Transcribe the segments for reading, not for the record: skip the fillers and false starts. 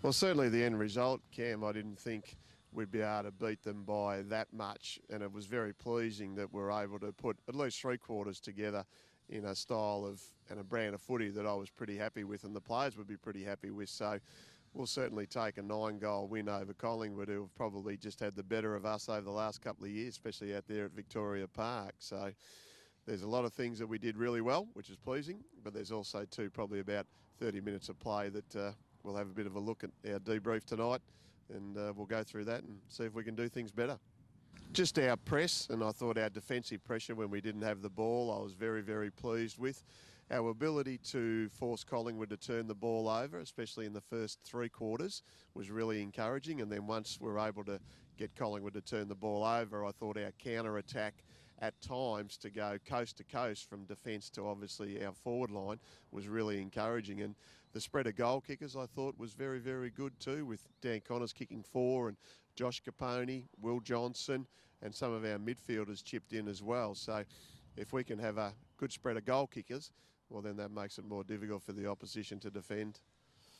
Well, certainly the end result, Cam, I didn't think we'd be able to beat them by that much, and it was very pleasing that we're able to put at least 3/4 together in a style of and a brand of footy that I was pretty happy with and the players would be pretty happy with. So we'll certainly take a 9-goal win over Collingwood, who have probably just had the better of us over the last couple of years, especially out there at Victoria Park. So there's a lot of things that we did really well, which is pleasing, but there's also too probably about 30 minutes of play that we'll have a bit of a look at our debrief tonight, and we'll go through that and see if we can do things better. Just our press, and I thought our defensive pressure when we didn't have the ball, I was very, very pleased with. Our ability to force Collingwood to turn the ball over, especially in the first 3/4, was really encouraging. And then once we were able to get Collingwood to turn the ball over, I thought our counter-attack at times to go coast to coast from defence to obviously our forward line was really encouraging. And the spread of goal kickers I thought was very, very good too, with Dan Connors kicking 4 and Josh Capone, Will Johnson, and some of our midfielders chipped in as well. So if we can have a good spread of goal kickers, well, then that makes it more difficult for the opposition to defend.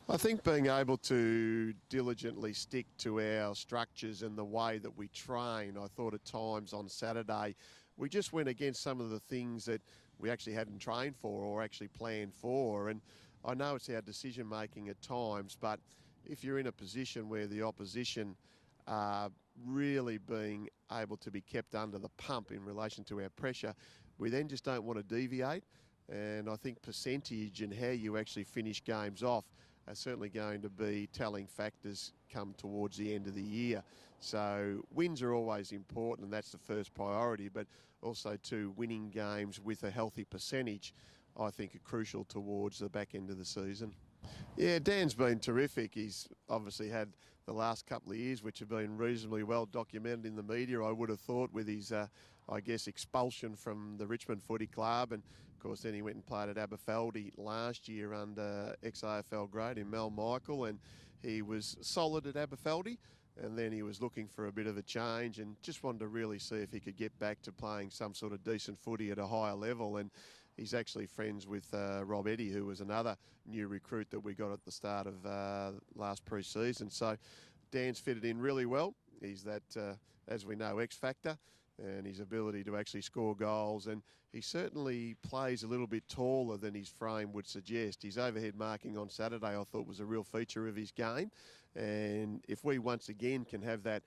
I think being able to diligently stick to our structures and the way that we train, I thought at times on Saturday, we just went against some of the things that we actually hadn't trained for or actually planned for. And I know it's our decision making at times, but if you're in a position where the opposition are really being able to be kept under the pump in relation to our pressure, we then just don't want to deviate. And I think percentage and how you actually finish games off are certainly going to be telling factors come towards the end of the year. So wins are always important, and that's the first priority, but also too, winning games with a healthy percentage, I think, are crucial towards the back end of the season. Yeah, Dan's been terrific. He's obviously had the last couple of years, which have been reasonably well documented in the media, I would have thought, with his, I guess, expulsion from the Richmond Footy Club. And, of course, then he went and played at Aberfeldy last year under ex-AFL great in Mel Michael, and he was solid at Aberfeldy. And then he was looking for a bit of a change and just wanted to really see if he could get back to playing some sort of decent footy at a higher level. And he's actually friends with Rob Eddy, who was another new recruit that we got at the start of last pre-season. So Dan's fitted in really well. He's that, as we know, X-factor, and his ability to actually score goals. And he certainly plays a little bit taller than his frame would suggest. His overhead marking on Saturday, I thought, was a real feature of his game. And if we once again can have that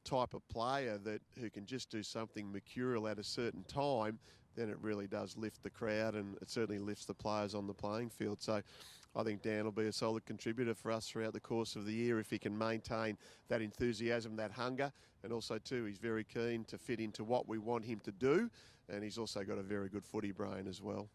type of player who can just do something mercurial at a certain time, then it really does lift the crowd, and it certainly lifts the players on the playing field. So I think Dan will be a solid contributor for us throughout the course of the year if he can maintain that enthusiasm, that hunger, and also too, he's very keen to fit into what we want him to do, and he's also got a very good footy brain as well.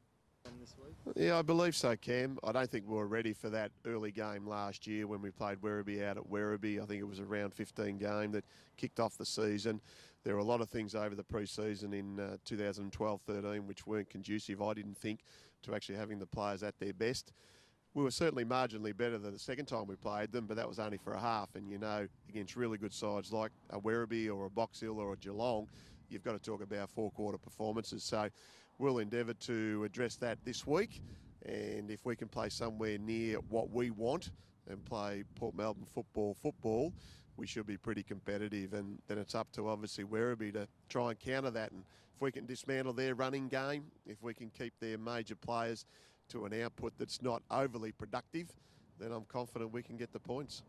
This week? Yeah, I believe so, Cam. I don't think we were ready for that early game last year when we played Werribee out at Werribee. I think it was a round 15 game that kicked off the season. There were a lot of things over the pre-season in 2012-13 which weren't conducive, I didn't think, to actually having the players at their best. We were certainly marginally better than the second time we played them, but that was only for a half. And, you know, against really good sides like a Werribee or a Box Hill or a Geelong, you've got to talk about 4-quarter performances. So we'll endeavour to address that this week. And if we can play somewhere near what we want and play Port Melbourne football, we should be pretty competitive. And then it's up to, obviously, Werribee to try and counter that. And if we can dismantle their running game, if we can keep their major players to an output that's not overly productive, then I'm confident we can get the points.